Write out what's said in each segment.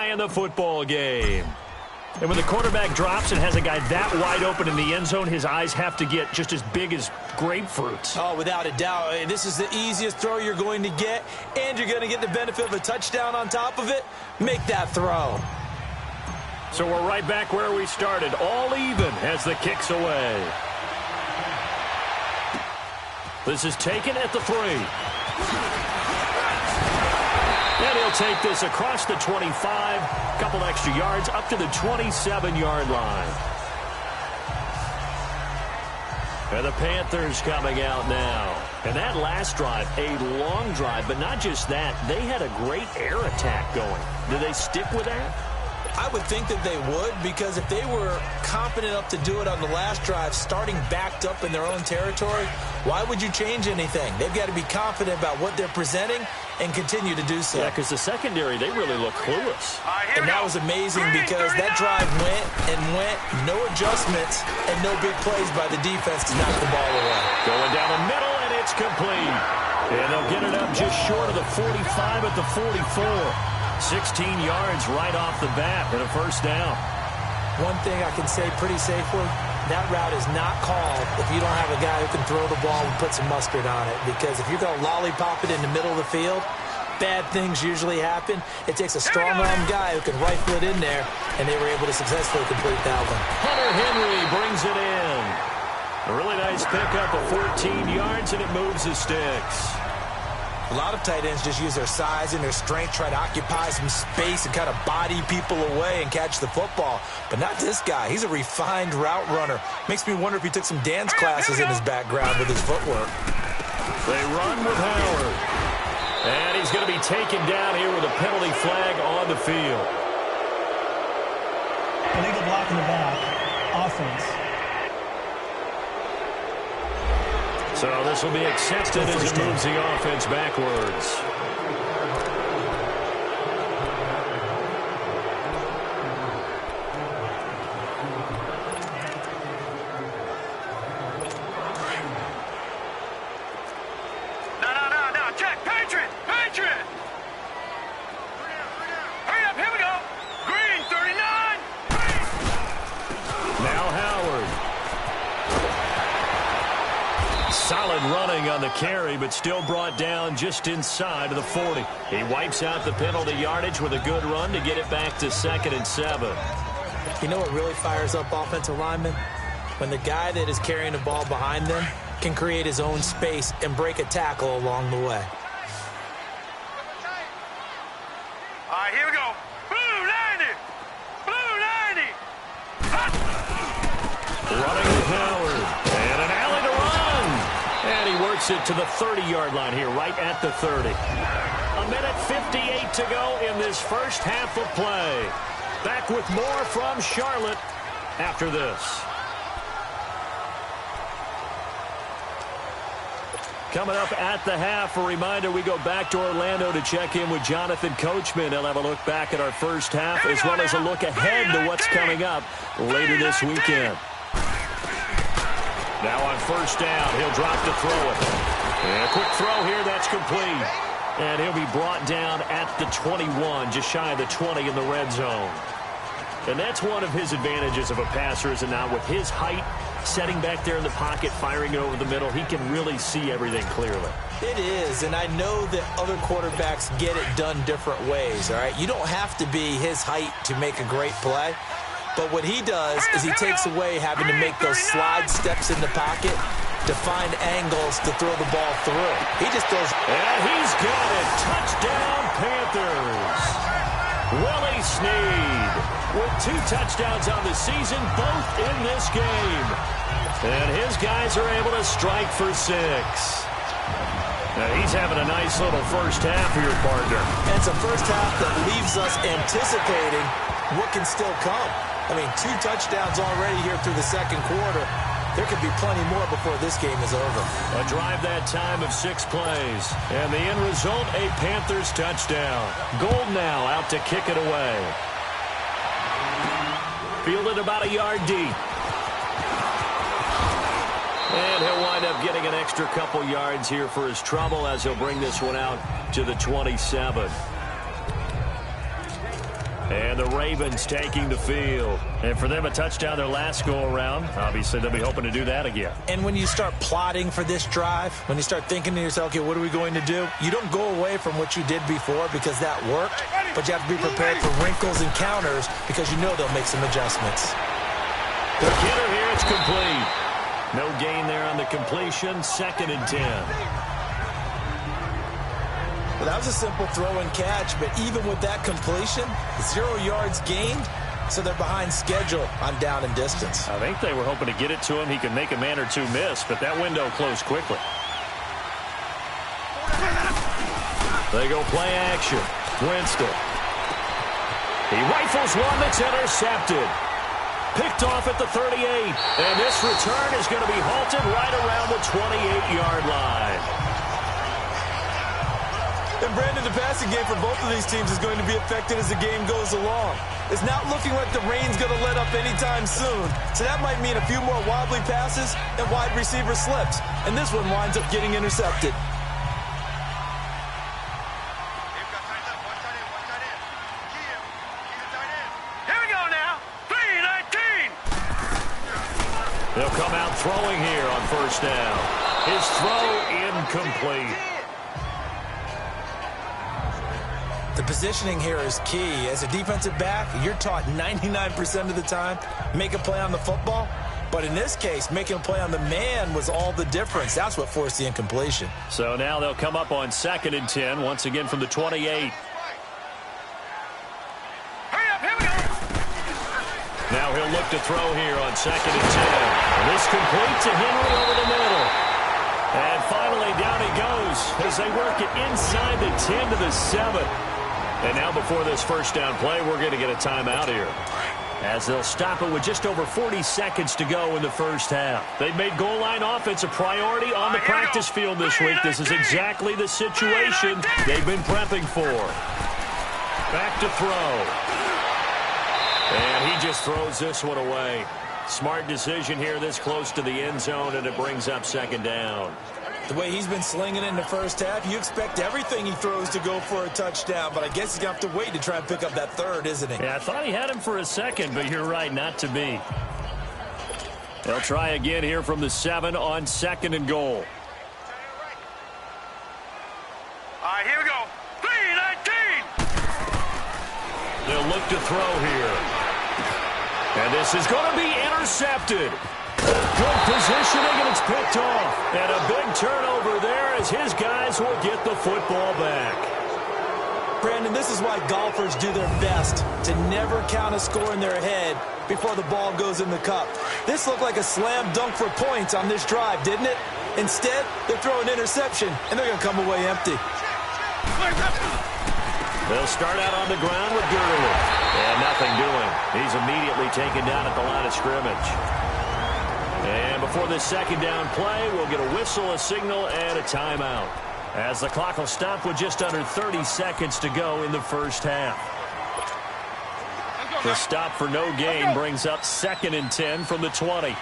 tie in the football game. And when the quarterback drops and has a guy that wide open in the end zone, his eyes have to get just as big as grapefruits. Oh, without a doubt. This is the easiest throw you're going to get, and you're going to get the benefit of a touchdown on top of it. Make that throw. So we're right back where we started, all even as the kick's away. This is taken at the 3. And he'll take this across the 25, a couple extra yards, up to the 27-yard line. And the Panthers coming out now. And that last drive, a long drive, but not just that. They had a great air attack going. Do they stick with that? I would think that they would, because if they were confident enough to do it on the last drive, starting backed up in their own territory, why would you change anything? They've got to be confident about what they're presenting and continue to do so. Yeah, because the secondary, they really look clueless. And that was amazing because that drive went and went, no adjustments, and no big plays by the defense to knock the ball away. Going down the middle, and it's complete. And they'll get it up just short of the 45 at the 44. 16 yards right off the bat and a first down. One thing I can say pretty safely, that route is not called if you don't have a guy who can throw the ball and put some mustard on it. Because if you're going to lollipop it in the middle of the field, bad things usually happen. It takes a strong-arm guy who can rifle it in there, and they were able to successfully complete that one. Hunter Henry brings it in. A really nice pickup of 14 yards, and it moves the sticks. A lot of tight ends just use their size and their strength, try to occupy some space and kind of body people away and catch the football. But not this guy. He's a refined route runner. Makes me wonder if he took some dance classes in his background with his footwork. They run with Howard. And he's going to be taken down here with a penalty flag on the field. Illegal block in the back. Offense. So this will be accepted as it moves the offense backwards. No. Check. Patriot. Hurry up. Here we go. Green, 39. Now Howard. Solid running on the carry, but still brought down just inside of the 40. He wipes out the penalty yardage with a good run to get it back to 2nd and 7. You know what really fires up offensive linemen? When the guy that is carrying the ball behind them can create his own space and break a tackle along the way. All right, here we go. Blue 90. Running with Howard. And an alley to run. And he works it to the 30-yard line here, right at the 30. A minute 58 to go in this first half of play. Back with more from Charlotte after this. Coming up at the half, a reminder, we go back to Orlando to check in with Jonathan Coachman. He'll have a look back at our first half as well as a look ahead to what's coming up later this weekend. Now on first down, he'll drop to throw it. And a quick throw here, that's complete. And he'll be brought down at the 21, just shy of the 20 in the red zone. And that's one of his advantages of a passer, is it not? With his height, setting back there in the pocket, firing it over the middle, he can really see everything clearly. It is, and I know that other quarterbacks get it done different ways, all right? You don't have to be his height to make a great play. But what he does is he takes away having to make those slide steps in the pocket to find angles to throw the ball through. He just throws. And he's got it. Touchdown, Panthers. Willie Snead with 2 touchdowns on the season, both in this game. And his guys are able to strike for 6. Now he's having a nice little first half here, partner. And it's a first half that leaves us anticipating what can still come. I mean, 2 touchdowns already here through the second quarter. There could be plenty more before this game is over. A drive that time of 6 plays. And the end result, a Panthers touchdown. Gold now out to kick it away. Fielded about a yard deep. And he'll wind up getting an extra couple yards here for his trouble as he'll bring this one out to the 27. And the Ravens taking the field. And for them, a touchdown their last go-around. Obviously, they'll be hoping to do that again. And when you start plotting for this drive, when you start thinking to yourself, okay, what are we going to do? You don't go away from what you did before because that worked, but you have to be prepared for wrinkles and counters because you know they'll make some adjustments. The kidder here, it's complete. No gain there on the completion, 2nd and 10. Well, that was a simple throw and catch, but even with that completion, 0 yards gained, so they're behind schedule on down and distance. I think they were hoping to get it to him. He could make a man or two miss, but that window closed quickly. They go play action. Winston. He rifles one that's intercepted. Picked off at the 38. And this return is going to be halted right around the 28-yard line. And Brandon, the passing game for both of these teams is going to be affected as the game goes along. It's not looking like the rain's going to let up anytime soon. So that might mean a few more wobbly passes and wide receiver slips. And this one winds up getting intercepted. Here we go now. 3-19. They'll come out throwing here on first down. His throw incomplete. The positioning here is key. As a defensive back, you're taught 99% of the time, make a play on the football. But in this case, making a play on the man was all the difference. That's what forced the incompletion. So now they'll come up on 2nd and 10, once again from the 28. Hurry up, here we go. Now he'll look to throw here on 2nd and 10. And this complete to Henry over the middle. And finally down he goes as they work it inside the 10 to the 7. And now before this first down play, we're going to get a timeout here, as they'll stop it with just over 40 seconds to go in the first half. They've made goal line offense a priority on the practice field this week. This is exactly the situation they've been prepping for. Back to throw. And he just throws this one away. Smart decision here this close to the end zone, and it brings up 2nd down. The way he's been slinging in the first half, you expect everything he throws to go for a touchdown, but I guess he's going to have to wait to try and pick up that third, isn't he? Yeah, I thought he had him for a second, but you're right, not to be. They'll try again here from the 7 on 2nd and goal. All right, here we go. 3-19. They'll look to throw here. And this is going to be intercepted. Good positioning, and it's picked off. And a big turnover there as his guys will get the football back. Brandon, this is why golfers do their best to never count a score in their head before the ball goes in the cup. This looked like a slam dunk for points on this drive, didn't it? Instead, they're throwing interception, and they're going to come away empty. They'll start out on the ground with Gurley. And nothing doing. He's immediately taken down at the line of scrimmage. And before this 2nd down play, we'll get a whistle, a signal, and a timeout, as the clock will stop with just under 30 seconds to go in the first half. The stop for no gain brings up 2nd and 10 from the 20.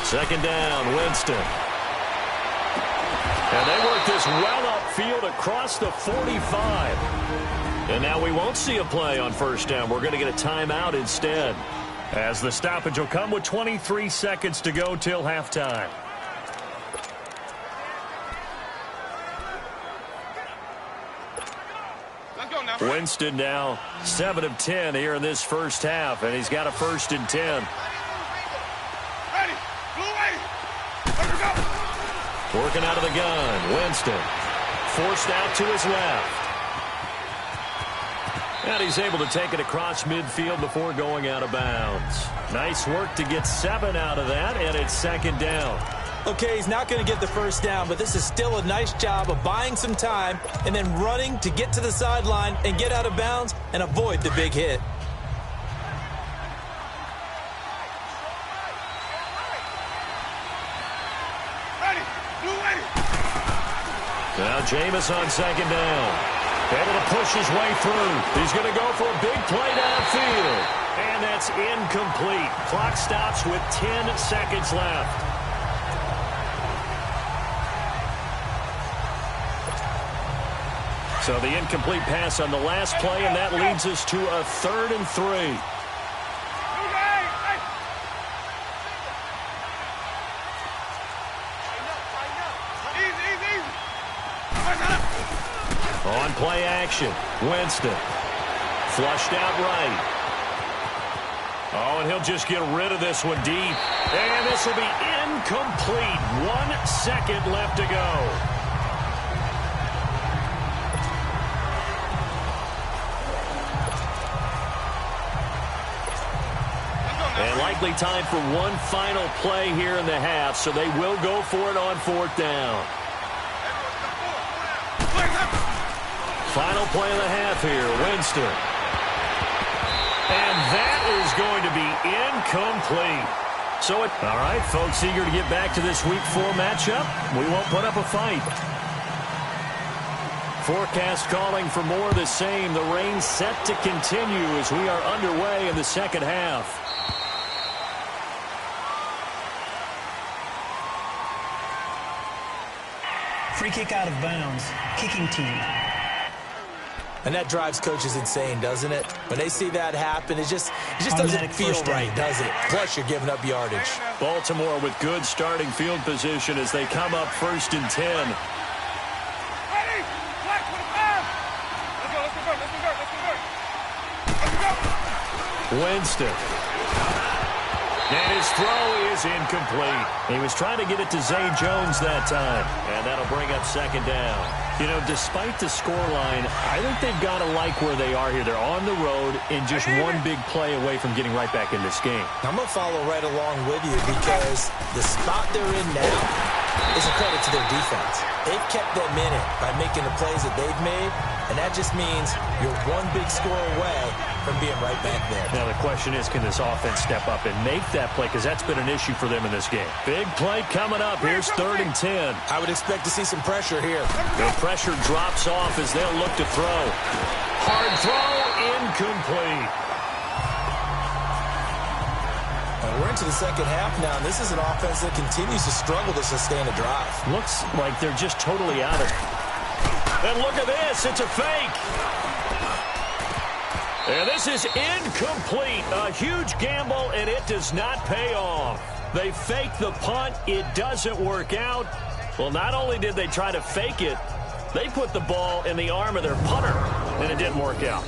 Second down, Winston. And they work this well upfield across the 45. And now we won't see a play on first down. We're going to get a timeout instead, as the stoppage will come with 23 seconds to go till halftime. Winston now 7 of 10 here in this first half, and he's got a 1st and 10. Working out of the gun, Winston. Forced out to his left. And he's able to take it across midfield before going out of bounds. Nice work to get 7 out of that, and it's 2nd down. Okay, he's not going to get the first down, but this is still a nice job of buying some time and then running to get to the sideline and get out of bounds and avoid the big hit. Now Jameis on 2nd down. Able to push his way through. He's going to go for a big play downfield. And that's incomplete. Clock stops with 10 seconds left. So the incomplete pass on the last play, and that leads us to a 3rd and 3. On play action, Winston. Flushed out right. Oh, and he'll just get rid of this one deep. And this will be incomplete. 1 second left to go. And likely time for one final play here in the half, so they will go for it on 4th down. Final play of the half here, Winston. And that is going to be incomplete. So, all right, folks, eager to get back to this Week 4 matchup. We won't put up a fight. Forecast calling for more of the same. The rain set to continue as we are underway in the second half. Free kick out of bounds. Kicking team. And that drives coaches insane, doesn't it? When they see that happen, it just doesn't feel right, does it? Plus, you're giving up yardage. Baltimore with good starting field position as they come up 1st and 10. Ready? Flex with a pass. Let's go. Winston. And his throw is incomplete. He was trying to get it to Zay Jones that time. And that'll bring up 2nd down. You know, despite the scoreline, I think they've got to like where they are here. They're on the road and just one big play away from getting right back in this game. I'm going to follow right along with you because the spot they're in now is a credit to their defense. They've kept them in it by making the plays that they've made, and that just means you're one big score away from being right back there. Now the question is, can this offense step up and make that play? Because that's been an issue for them in this game. Big play coming up. Here's 3rd and 10. I would expect to see some pressure here. The pressure drops off as they'll look to throw. Hard throw, incomplete. And we're into the second half now, and this is an offense that continues to struggle to sustain a drive. Looks like they're just totally out of it. And look at this. It's a fake. And this is incomplete. A huge gamble, and it does not pay off. They fake the punt. It doesn't work out. Well, not only did they try to fake it, they put the ball in the arm of their punter, and it didn't work out.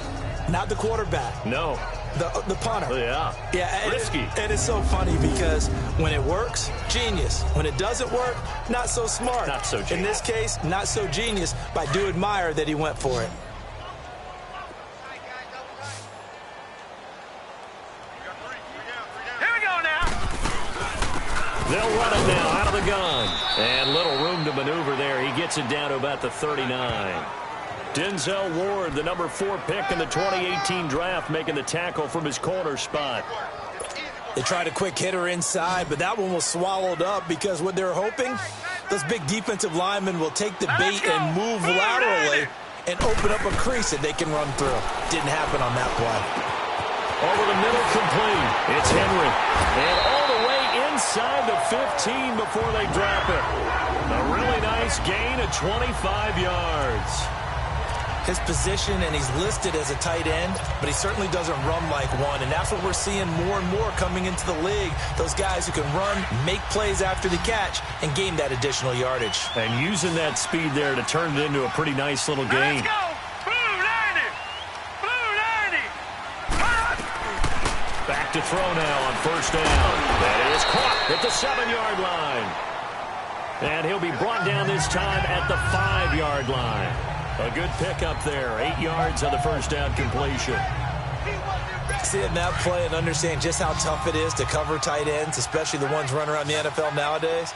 Not the quarterback. No. The punter. Yeah. Risky. And it's so funny because when it works, genius. When it doesn't work, not so smart. Not so genius. In this case, not so genius, but I do admire that he went for it. Here we go now. They'll run it now out of the gun. And little room to maneuver there. He gets it down to about the 39. Denzel Ward, the number 4 pick in the 2018 draft, making the tackle from his corner spot. They tried a quick hitter inside, but that one was swallowed up because what they're hoping, those big defensive linemen will take the bait and move laterally and open up a crease that they can run through. Didn't happen on that play. Over the middle, complete. It's Henry. And all the way inside the 15 before they drop it. A really nice gain of 25 yards. His position, and he's listed as a tight end, but he certainly doesn't run like one, and that's what we're seeing more and more coming into the league. Those guys who can run, make plays after the catch, and gain that additional yardage. And using that speed there to turn it into a pretty nice little gain. Let's go. Blue 90. Blue 90. Back to throw now on 1st down. That is caught at the 7-yard line. And he'll be brought down this time at the 5-yard line. A good pickup there. 8 yards on the 1st down completion. Seeing that play and understand just how tough it is to cover tight ends, especially the ones running around the NFL nowadays,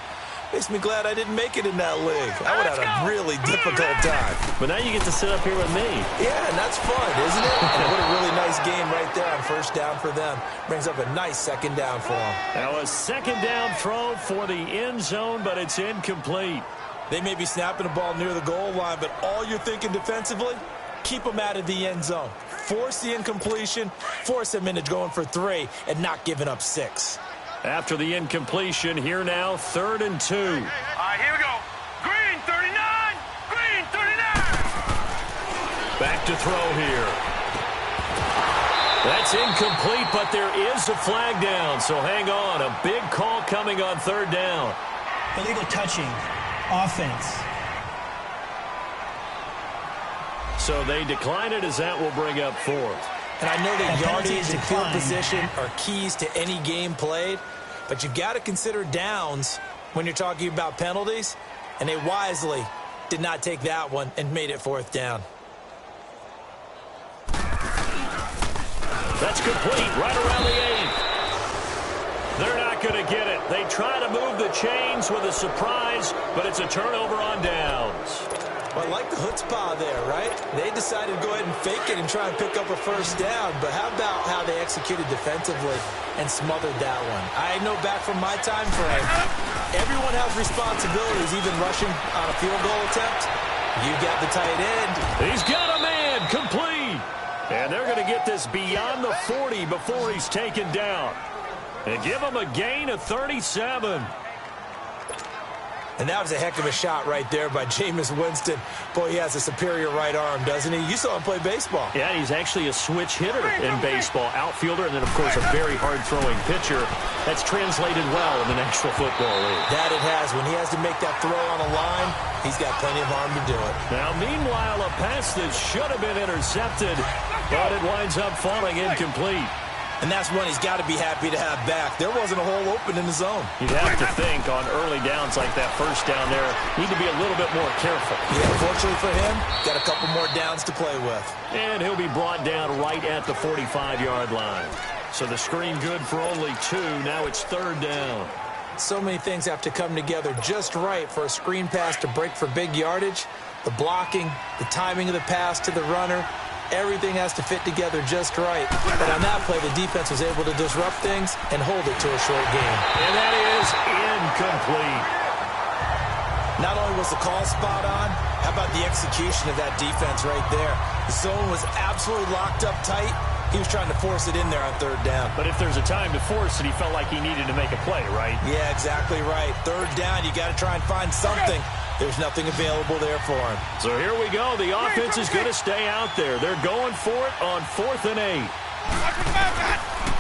makes me glad I didn't make it in that league. I would have had a really difficult time. But now you get to sit up here with me. Yeah, and that's fun, isn't it? And what a really nice game right there on 1st down for them. Brings up a nice 2nd down for them. Now a 2nd down throw for the end zone, but it's incomplete. They may be snapping the ball near the goal line, but all you're thinking defensively, keep them out of the end zone. Force the incompletion, force them into going for 3, and not giving up 6. After the incompletion, here now, 3rd and 2. All right, here we go. Green 39. Green 39. Back to throw here. That's incomplete, but there is a flag down, so hang on. A big call coming on third down. Illegal touching. Offense. So they decline it as that will bring up fourth. And I know that yardage and field declined. position are keys to any game played, but you got to consider downs when you're talking about penalties, and they wisely did not take that one and made it fourth down. That's complete right around the 8. They're not going to get it. They try to move the chains with a surprise, but it's a turnover on downs. Well, I like the chutzpah there, right? They decided to go ahead and fake it and try and pick up a first down, but how about how they executed defensively and smothered that one? I know back from my time frame, everyone has responsibilities, even rushing on a field goal attempt. You got the tight end. He's got a man, complete. And they're going to get this beyond the 40 before he's taken down. And give him a gain of 37. And that was a heck of a shot right there by Jameis Winston. Boy, he has a superior right arm, doesn't he? You saw him play baseball. Yeah, he's actually a switch hitter in baseball. Outfielder, and then, of course, a very hard-throwing pitcher. That's translated well in the National Football League. That it has. When he has to make that throw on the line, he's got plenty of arm to do it. Now, meanwhile, a pass that should have been intercepted, but it winds up falling incomplete. And that's one he's got to be happy to have back. There wasn't a hole open in the zone. You'd have to think on early downs like that first down there, need to be a little bit more careful. Yeah, fortunately for him, got a couple more downs to play with. And he'll be brought down right at the 45-yard line. So the screen good for only 2. Now it's third down. So many things have to come together just right for a screen pass to break for big yardage. The blocking, the timing of the pass to the runner, everything has to fit together just right. But on that play, the defense was able to disrupt things and hold it to a short game. And that is incomplete. Not only was the call spot on, how about the execution of that defense right there? The zone was absolutely locked up tight. He was trying to force it in there on third down. But if there's a time to force it, he felt like he needed to make a play, right? Yeah, exactly right. Third down, you got to try and find something. There's nothing available there for him. So here we go. The offense is going to stay out there. They're going for it on 4th and 8.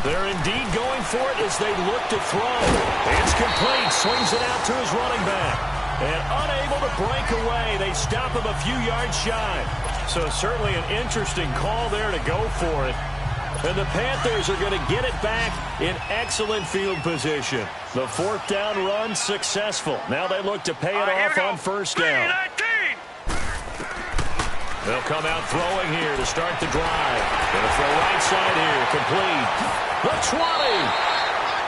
They're indeed going for it as they look to throw. It's complete. Swings it out to his running back. And unable to break away, they stop him a few yards shy. So certainly an interesting call there to go for it. And the Panthers are going to get it back in excellent field position. The 4th down run successful. Now they look to pay it off on first down. They'll come out throwing here to start the drive. Going to throw right side here, complete. The 20.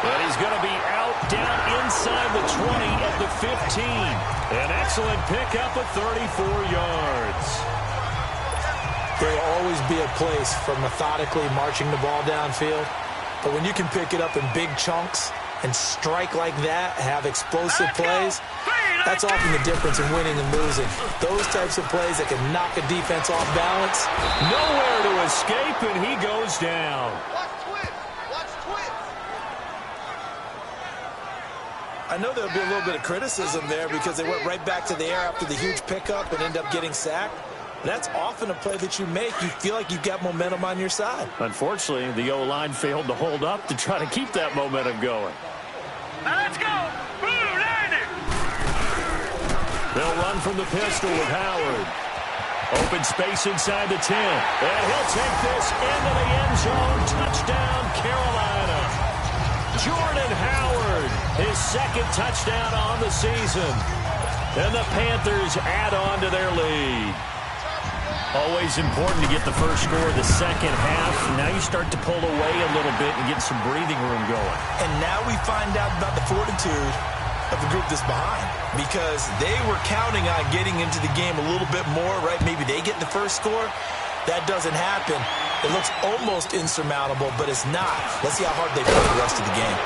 But he's going to be out down inside the 20 at the 15. An excellent pickup of 34 yards. There will always be a place for methodically marching the ball downfield. But when you can pick it up in big chunks and strike like that, have explosive plays, that's often the difference in winning and losing. Those types of plays that can knock a defense off balance. Nowhere to escape, and he goes down. I know there'll be a little bit of criticism there because they went right back to the air after the huge pickup and end up getting sacked. That's often a play that you make. You feel like you've got momentum on your side. Unfortunately, the O-line failed to hold up to try to keep that momentum going. Now let's go. Blue 90. They'll run from the pistol with Howard. Open space inside the 10. And he'll take this into the end zone. Touchdown, Carolina. Jordan Howard, his 2nd touchdown on the season. And the Panthers add on to their lead. Always important to get the first score of the second half. Now you start to pull away a little bit and get some breathing room going. And now we find out about the fortitude of the group that's behind, because they were counting on getting into the game a little bit more, right? Maybe they get the first score. That doesn't happen. It looks almost insurmountable, but it's not. Let's see how hard they play the rest of the game.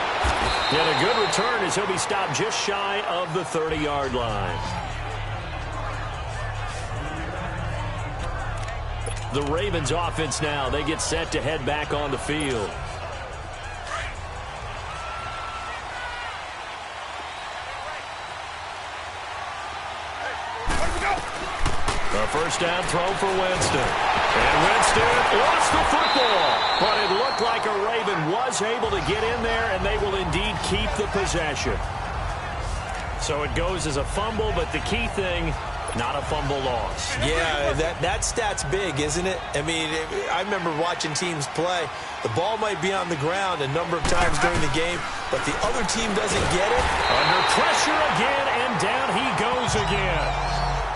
And a good return as he'll be stopped just shy of the 30-yard line. The Ravens offense now, they get set to head back on the field. A first First down throw for Winston. And Winston lost the football. But it looked like a Raven was able to get in there, and they will indeed keep the possession. So it goes as a fumble, but the key thing, not a fumble loss. Yeah, that stat's big, isn't it? I mean, I remember watching teams play. The ball might be on the ground a number of times during the game, but the other team doesn't get it. Under pressure again, and down he goes again.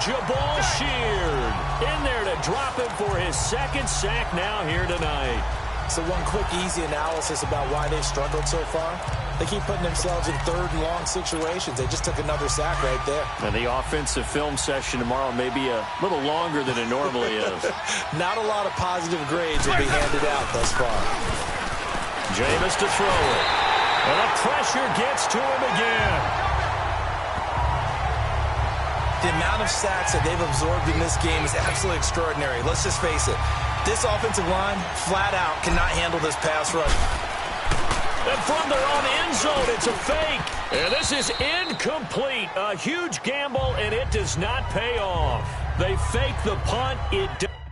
Jabal Sheard in there to drop him for his second sack now here tonight. So one quick, easy analysis about why they've struggled so far. They keep putting themselves in third and long situations. They just took another sack right there. And the offensive film session tomorrow may be a little longer than it normally is. Not a lot of positive grades will be handed out thus far. Jameis to throw it. And the pressure gets to him again. The amount of sacks that they've absorbed in this game is absolutely extraordinary. Let's just face it. This offensive line, flat out, cannot handle this pass rush. And from their own end zone, it's a fake. And this is incomplete. A huge gamble, and it does not pay off. They fake the punt. It does.